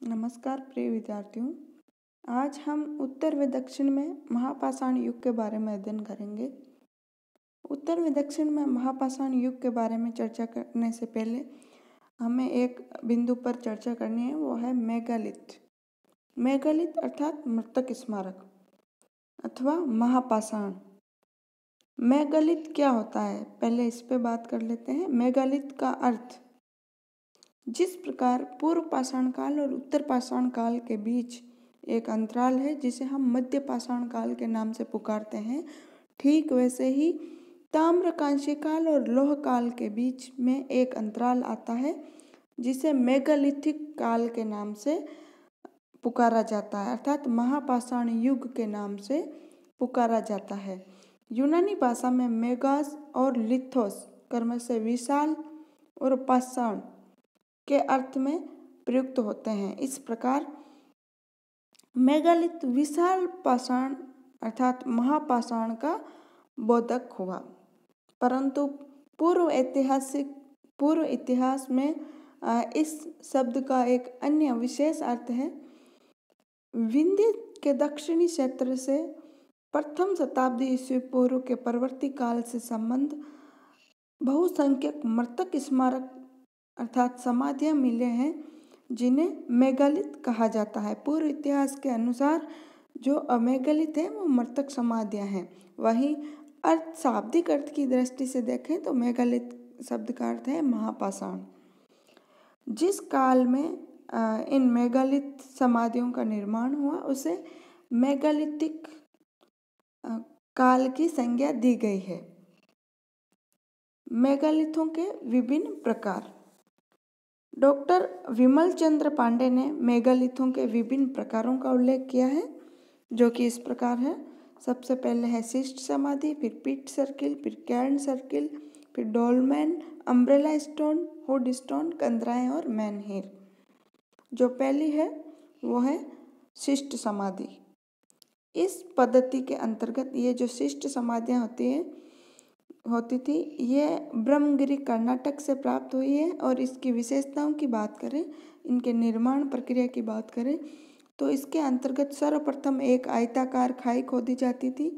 नमस्कार प्रिय विद्यार्थियों। आज हम उत्तर व दक्षिण में महापाषाण युग के बारे में अध्ययन करेंगे। उत्तर व दक्षिण में महापाषाण युग के बारे में चर्चा करने से पहले हमें एक बिंदु पर चर्चा करनी है, वो है मेगालिथ। मेगालिथ अर्थात मृतक स्मारक अथवा महापाषाण। मेगालिथ क्या होता है, पहले इस पे बात कर लेते हैं। मेगालिथ का अर्थ, जिस प्रकार पूर्व पाषाण काल और उत्तर पाषाण काल के बीच एक अंतराल है जिसे हम मध्य पाषाण काल के नाम से पुकारते हैं, ठीक वैसे ही ताम्रकांस्य काल और लौह काल के बीच में एक अंतराल आता है जिसे मेगालिथिक काल के नाम से पुकारा जाता है, अर्थात महापाषाण युग के नाम से पुकारा जाता है। यूनानी भाषा में मेगास और लिथोस कर्म से विशाल और पाषाण के अर्थ में प्रयुक्त होते हैं। इस प्रकार मेगालिथ विशाल पाषाण अर्थात महापाषाण का बोधक हुआ, परंतु पूर्व इतिहास में इस शब्द का एक अन्य विशेष अर्थ है। विंध्य के दक्षिणी क्षेत्र से प्रथम शताब्दी ईस्वी पूर्व के परवर्ती काल से संबंध बहुसंख्यक मृतक स्मारक अर्थात समाधियां मिले हैं जिन्हें मेगालिथ कहा जाता है। पूर्व इतिहास के अनुसार जो अमेगालिथ है वो मृतक समाधियां हैं। वहीं शाब्दिक अर्थ की दृष्टि से देखें तो मेगालिथ शब्द का अर्थ है महापाषाण। जिस काल में इन मेगालिथ समाधियों का निर्माण हुआ उसे मेगालिथिक काल की संज्ञा दी गई है। मेगालिथों के विभिन्न प्रकार। डॉक्टर विमल चंद्र पांडे ने मेगालिथों के विभिन्न प्रकारों का उल्लेख किया है, जो कि इस प्रकार है। सबसे पहले है शिष्ट समाधि, फिर पिट सर्किल, फिर कैर्न सर्किल, फिर dolmen, umbrella stone, hood stone, कंदराएं और मैनहीर। जो पहली है वो है शिष्ट समाधि। इस पद्धति के अंतर्गत ये जो शिष्ट समाधियां होती थी ये ब्रह्मगिरी कर्नाटक से प्राप्त हुई है। और इसकी विशेषताओं की बात करें, इनके निर्माण प्रक्रिया की बात करें तो इसके अंतर्गत सर्वप्रथम एक आयताकार खाई खोदी जाती थी,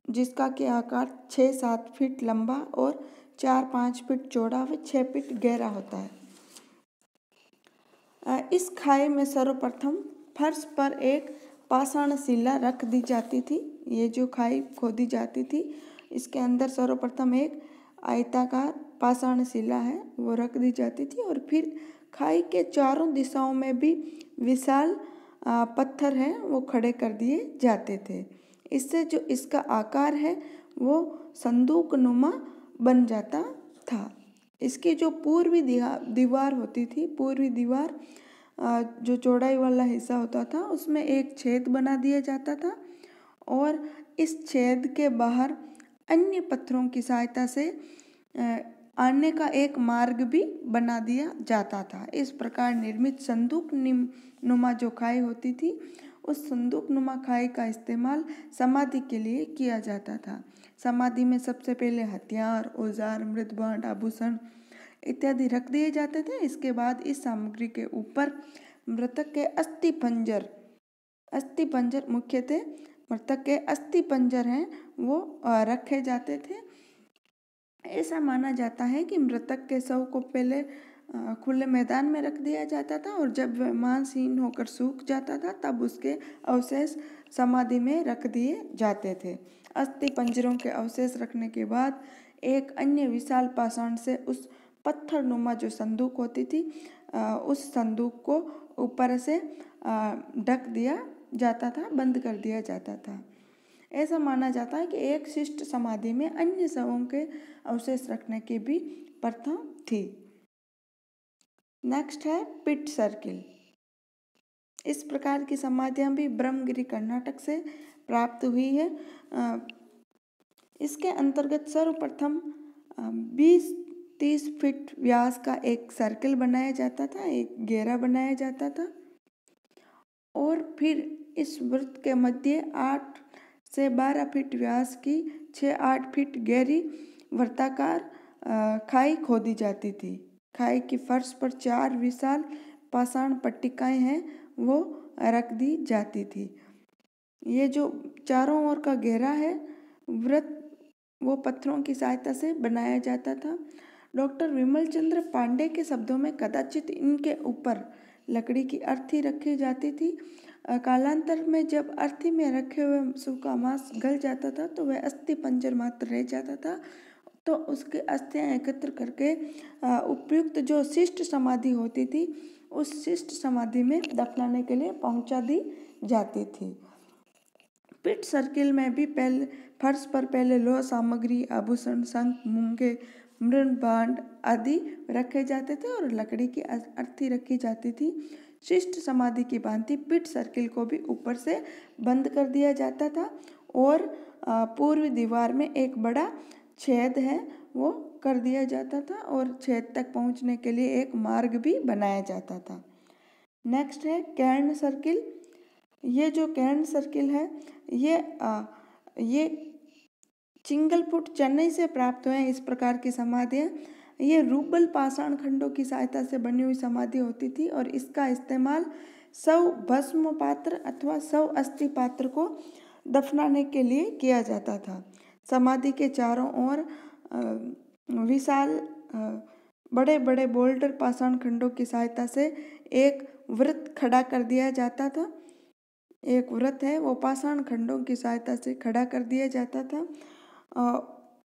जिसका के आकार 6-7 फीट लंबा और 4-5 फीट चौड़ा व 6 फीट गहरा होता है। इस खाई में सर्वप्रथम फर्श पर एक पाषाण शिला रख दी जाती थी। ये जो खाई खोदी जाती थी इसके अंदर सर्वप्रथम एक आयताकार पाषाण शिला है वो रख दी जाती थी और फिर खाई के चारों दिशाओं में भी विशाल पत्थर हैं वो खड़े कर दिए जाते थे। इससे जो इसका आकार है वो संदूक नुमा बन जाता था। इसकी जो पूर्वी दीवार होती थी, पूर्वी दीवार जो चौड़ाई वाला हिस्सा होता था उसमें एक छेद बना दिया जाता था और इस छेद के बाहर अन्य पत्थरों की सहायता से आने का एक मार्ग भी बना दिया जाता था। इस प्रकार निर्मित संदूक नुमा जो खाई होती थी उस संदूक नुमा खाई का इस्तेमाल समाधि के लिए किया जाता था। समाधि में सबसे पहले हथियार, औजार, मृदभांड, आभूषण इत्यादि रख दिए जाते थे। इसके बाद इस सामग्री के ऊपर मृतक के अस्थिपंजर मुख्यतः मृतक के अस्थिपंजर हैं वो रखे जाते थे। ऐसा माना जाता है कि मृतक के शव को पहले खुले मैदान में रख दिया जाता था और जब वह मांसहीन होकर सूख जाता था तब उसके अवशेष समाधि में रख दिए जाते थे। अस्थि पंजरों के अवशेष रखने के बाद एक अन्य विशाल पाषाण से उस पत्थर नुमा जो संदूक होती थी उस संदूक को ऊपर से ढक दिया जाता था, बंद कर दिया जाता था। ऐसा माना जाता है कि एक शिष्ट समाधि में अन्य शवों के अवशेष रखने की भी प्रथा थी। नेक्स्ट है पिट सर्किल। इस प्रकार की समाधियां भी ब्रह्मगिरी कर्नाटक से प्राप्त हुई है। इसके अंतर्गत सर्वप्रथम 20-30 फीट व्यास का एक सर्किल बनाया जाता था, एक घेरा बनाया जाता था और फिर इस वृत्त के मध्य 8 से 12 फीट व्यास की 6-8 फीट गहरी वृत्ताकार खाई खोदी जाती थी। खाई की फर्श पर 4 विशाल पाषाण पट्टिकाएं हैं वो रख दी जाती थी। ये जो चारों ओर का घेरा है वृत्त, वो पत्थरों की सहायता से बनाया जाता था। डॉक्टर विमल चंद्र पांडे के शब्दों में कदाचित इनके ऊपर लकड़ी की अर्थी रखी जाती थी। कालांतर में जब अर्थी में रखे हुए पशु का मांस गल जाता था तो वह अस्थि पंजर मात्र रह जाता था, तो उसके अस्थियां एकत्र करके उपयुक्त जो शिष्ट समाधि होती थी उस शिष्ट समाधि में दफनाने के लिए पहुंचा दी जाती थी। पिट सर्किल में भी पहले फर्श पर पहले लोह सामग्री, आभूषण, शंख, मूंगे, मृणभांड आदि रखे जाते थे और लकड़ी की अर्थी रखी जाती थी। शिष्ट समाधि की भांति पिट सर्किल को भी ऊपर से बंद कर दिया जाता था और पूर्वी दीवार में एक बड़ा छेद है वो कर दिया जाता था और छेद तक पहुंचने के लिए एक मार्ग भी बनाया जाता था। नेक्स्ट है कैर्न सर्किल। ये जो कैर्न सर्किल है ये चिंगलपुट चेन्नई से प्राप्त हुए हैं। इस प्रकार की समाधियाँ ये रूबल पाषाण खंडों की सहायता से बनी हुई समाधि होती थी और इसका इस्तेमाल शव भस्म पात्र अथवा शव अस्थि पात्र को दफनाने के लिए किया जाता था। समाधि के चारों ओर विशाल बड़े बड़े बोल्डर पाषाण खंडों की सहायता से एक वृत्त खड़ा कर दिया जाता था। एक वृत्त है वो पाषाण खंडों की सहायता से खड़ा कर दिया जाता था।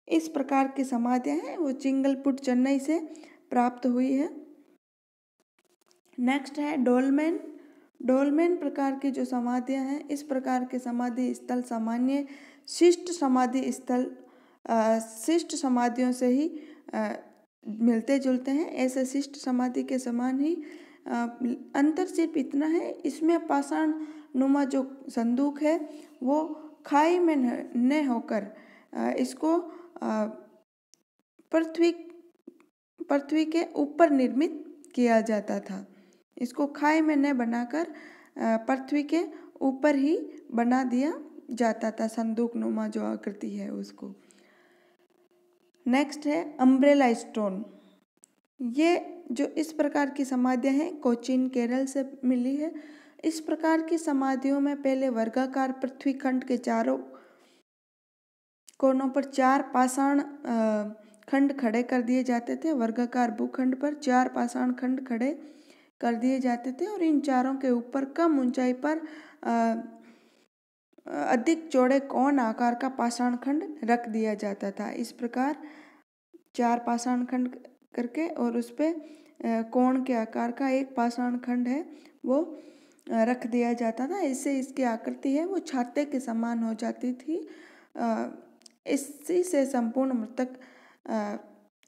इस प्रकार की समाधियाँ हैं वो चिंगलपुट चेन्नई से प्राप्त हुई है। नेक्स्ट है डोलमेन। डोलमेन प्रकार की जो समाधियाँ हैं, इस प्रकार के समाधि स्थल सामान्य शिष्ट समाधि स्थल शिष्ट समाधियों से ही मिलते जुलते हैं। ऐसे शिष्ट समाधि के समान ही अंतर सिर्फ इतना है, इसमें पाषाण नुमा जो संदूक है वो खाई में न होकर इसको पृथ्वी के ऊपर निर्मित किया जाता था। इसको खाई में न बनाकर पृथ्वी के ऊपर ही बना दिया जाता था, संदूक नुमा जो आकृति है उसको। नेक्स्ट है अम्ब्रेला स्टोन। ये जो इस प्रकार की समाधियाँ हैं कोचीन केरल से मिली है। इस प्रकार की समाधियों में पहले वर्गाकार पृथ्वी खंड के चारों कोनों पर 4 पाषाण खंड खड़े कर दिए जाते थे। वर्गाकार भूखंड पर 4 पाषाण खंड खड़े कर दिए जाते थे और इन चारों के ऊपर कम ऊंचाई पर अधिक चौड़े कोण आकार का पाषाण खंड रख दिया जाता था। इस प्रकार 4 पाषाण खंड करके और उस पे कोण के आकार का एक पाषाण खंड है वो रख दिया जाता था। इससे इसकी आकृति है वो छाते के समान हो जाती थी। इसी से संपूर्ण मृतक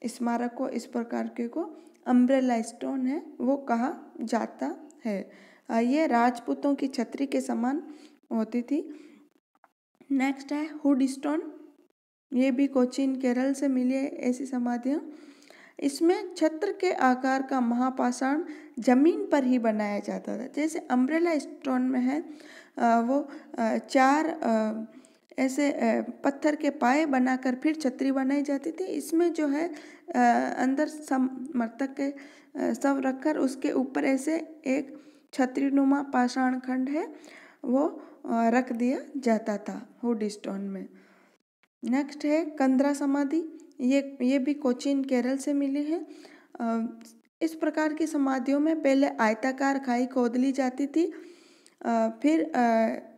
स्मारक को, इस प्रकार के को अम्ब्रेला स्टोन है वो कहा जाता है। ये राजपूतों की छतरी के समान होती थी। नेक्स्ट है हुड स्टोन। ये भी कोचीन केरल से मिली है ऐसी समाधियाँ। इसमें छत्र के आकार का महापाषाण जमीन पर ही बनाया जाता था। जैसे अम्ब्रेला स्टोन में है वो 4 ऐसे पत्थर के पाए बनाकर फिर छतरी बनाई जाती थी। इसमें जो है अंदर मृतक के शव रखकर उसके ऊपर ऐसे एक छतरी नुमा पाषाण खंड है वो रख दिया जाता था हुड स्टोन में। नेक्स्ट है कंदरा समाधि। ये भी कोचीन केरल से मिली है। इस प्रकार की समाधियों में पहले आयताकार खाई खोद ली जाती थी, फिर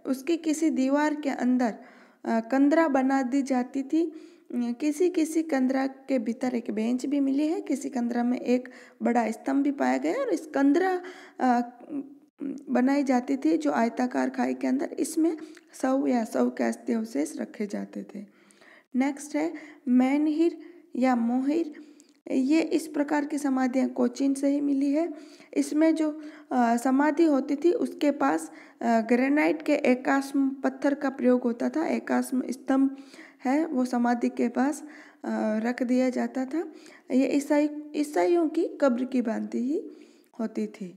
उसकी किसी दीवार के अंदर कंदरा बना दी जाती थी। किसी कंदरा के भीतर एक बेंच भी मिली है, किसी कंदरा में एक बड़ा स्तंभ भी पाया गया और इस कंदरा बनाई जाती थी जो आयताकार खाई के अंदर, इसमें शव या शव के अस्थि अवशेष रखे जाते थे। नेक्स्ट है मैनहिर या मोहिर। ये इस प्रकार की समाधियाँ कोचीन से ही मिली है। इसमें जो समाधि होती थी उसके पास ग्रेनाइट के एकास्म पत्थर का प्रयोग होता था। एकास्म स्तंभ है वो समाधि के पास रख दिया जाता था। ये ईसाइयों की कब्र की भांति ही होती थी।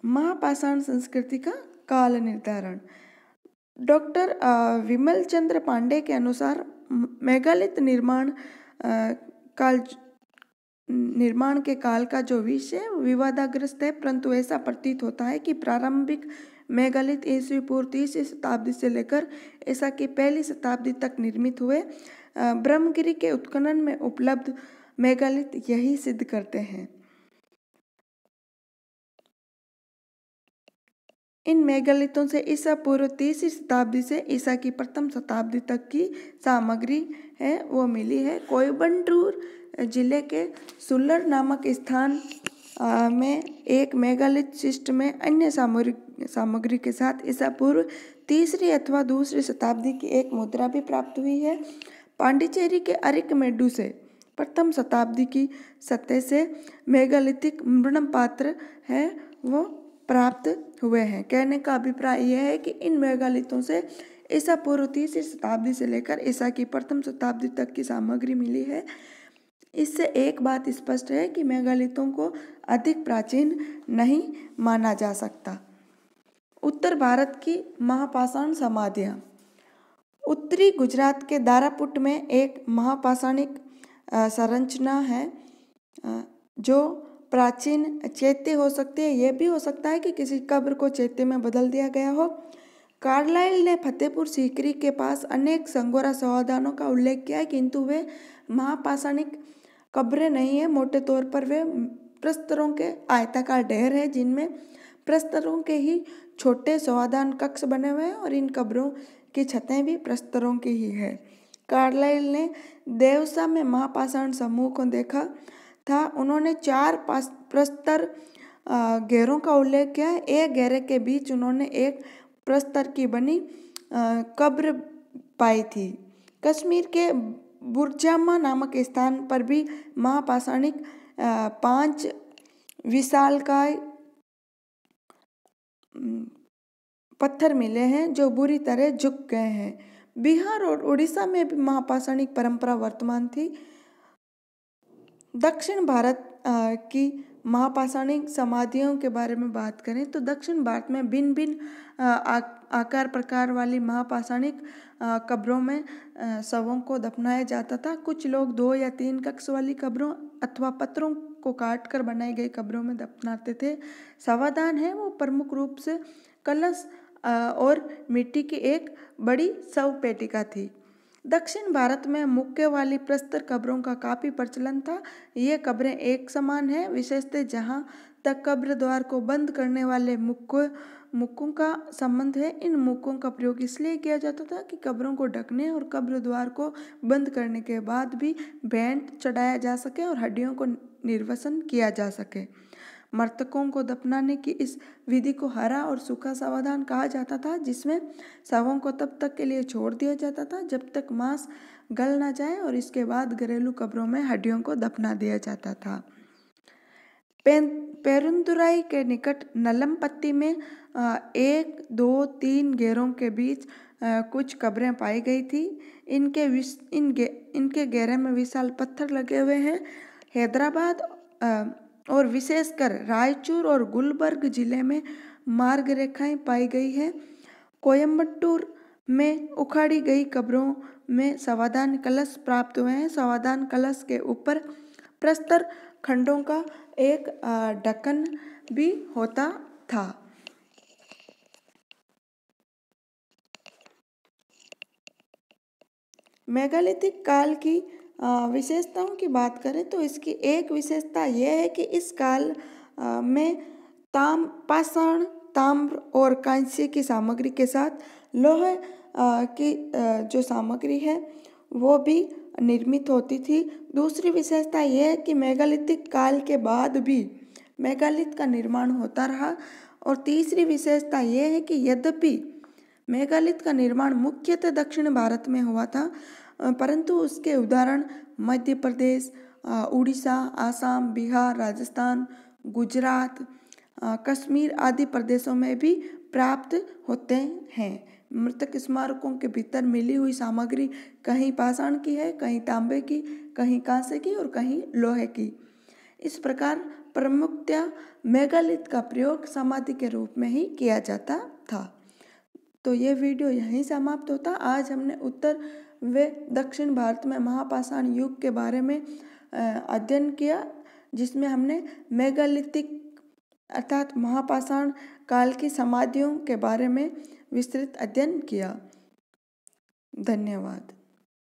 महापाषाण संस्कृति का काल निर्धारण। डॉक्टर विमल चंद्र पांडे के अनुसार मेगालिथ निर्माण काल निर्माण के काल का जो विषय विवादाग्रस्त है, परंतु ऐसा प्रतीत होता है कि प्रारंभिक मेगालिथ ईस्वी पूर्व 3वीं शताब्दी से लेकर ईसा की पहली शताब्दी तक निर्मित हुए। ब्रह्मगिरी के उत्खनन में उपलब्ध मेगालिथ यही सिद्ध करते हैं। इन मेगालिथों से ईसा पूर्व 3वीं शताब्दी से ईसा की प्रथम शताब्दी तक की सामग्री है वो मिली है। कोयम्बटूर जिले के सुल्लर नामक स्थान में एक मेगालिथ शिस्ट में अन्य सामग्री के साथ ईसा पूर्व 3वीं अथवा 2वीं शताब्दी की एक मुद्रा भी प्राप्त हुई है। पांडिचेरी के अरिकमेडु से प्रथम शताब्दी की सतह से मेगालिथिक मृणम पात्र है वो प्राप्त हुए हैं। कहने का अभिप्राय यह है कि इन मेगालिथों से ईसा पूर्व 3वीं शताब्दी से लेकर ईसा की प्रथम शताब्दी तक की सामग्री मिली है। इससे एक बात स्पष्ट है कि मेगालिथों को अधिक प्राचीन नहीं माना जा सकता। उत्तर भारत की महापाषाण समाधियाँ। उत्तरी गुजरात के दारापुट में एक महापाषाणिक संरचना है जो प्राचीन चैत्य हो सकती है। यह भी हो सकता है कि किसी कब्र को चैत्य में बदल दिया गया हो। कार्लाइल ने फतेहपुर सीकरी के पास अनेक संगोरा समाधानों का उल्लेख किया है, किंतु वे महापाषाणिक कब्रें नहीं है। मोटे तौर पर वे प्रस्तरों के आयताकार ढेर है जिनमें प्रस्तरों के ही छोटे समाधान कक्ष बने हुए हैं और इन कब्रों की छतें भी प्रस्तरों की ही है। कार्लाइल ने देवसा में महापाषाण समूह को देखा था। उन्होंने 4 प्रस्तर घेरों का उल्लेख किया है। एक घेरे के बीच उन्होंने एक प्रस्तर की बनी कब्र पाई थी। कश्मीर के बुरजामा नामक स्थान पर भी महापाषाणिक 5 विशालकाय पत्थर मिले हैं जो बुरी तरह झुक गए हैं। बिहार और उड़ीसा में भी महापाषाणिक परंपरा वर्तमान थी। दक्षिण भारत की महापाषाणिक समाधियों के बारे में बात करें तो दक्षिण भारत में भिन्न भिन्न आकार प्रकार वाली महापाषाणिक कब्रों में शवों को दफनाया जाता था। कुछ लोग 2 या 3 कक्ष वाली कब्रों अथवा पत्थरों को काट कर बनाई गई कब्रों में दफनाते थे। समाधान है वो प्रमुख रूप से कलश और मिट्टी की एक बड़ी शव पेटिका थी। दक्षिण भारत में मुक्के वाली प्रस्तर कब्रों का काफ़ी प्रचलन था। ये कब्रें एक समान है, विशेषतः जहाँ तक कब्र द्वार को बंद करने वाले मुक्कों का संबंध है। इन मुक्कों का प्रयोग इसलिए किया जाता था कि कब्रों को ढकने और कब्र द्वार को बंद करने के बाद भी भेंट चढ़ाया जा सके और हड्डियों को निर्वसन किया जा सके। मृतकों को दफनाने की इस विधि को हरा और सूखा समाधान कहा जाता था, जिसमें शवों को तब तक के लिए छोड़ दिया जाता था जब तक मांस गल ना जाए और इसके बाद घरेलू कब्रों में हड्डियों को दफना दिया जाता था। पेरुंदुराई के निकट नलमपट्टी में 1, 2, 3 घेरों के बीच कुछ कब्रें पाई गई थी। इनके घेरे में विशाल पत्थर लगे हुए हैं। हैदराबाद और विशेषकर रायचूर और गुलबर्ग जिले में मार्ग रेखाएं पाई गई हैं। कोयम्बटूर में उखाड़ी गई कब्रों में समाधान कलश प्राप्त हुए हैं। समाधान कलश के ऊपर प्रस्तर खंडों का एक ढक्कन भी होता था। मेगालिथिक काल की विशेषताओं की बात करें तो इसकी एक विशेषता यह है कि इस काल में पाषाण, ताम्र और कांस्य की सामग्री के साथ लोहे की जो सामग्री है वो भी निर्मित होती थी। दूसरी विशेषता यह है कि मेगालिथिक काल के बाद भी मेगालिथ का निर्माण होता रहा। और तीसरी विशेषता यह है कि यद्यपि मेगालिथ का निर्माण मुख्यतः दक्षिण भारत में हुआ था, परंतु उसके उदाहरण मध्य प्रदेश, उड़ीसा, आसाम, बिहार, राजस्थान, गुजरात, कश्मीर आदि प्रदेशों में भी प्राप्त होते हैं। मृतक स्मारकों के भीतर मिली हुई सामग्री कहीं पाषाण की है, कहीं तांबे की, कहीं कांसे की और कहीं लोहे की। इस प्रकार प्रमुखतया मेगालिथ का प्रयोग समाधि के रूप में ही किया जाता था। तो ये वीडियो यहीं समाप्त होता। आज हमने उत्तर व दक्षिण भारत में महापाषाण युग के बारे में अध्ययन किया। जिसमें हमने मेगालिथिक अर्थात महापाषाण काल की समाधियों के बारे में विस्तृत अध्ययन किया। धन्यवाद।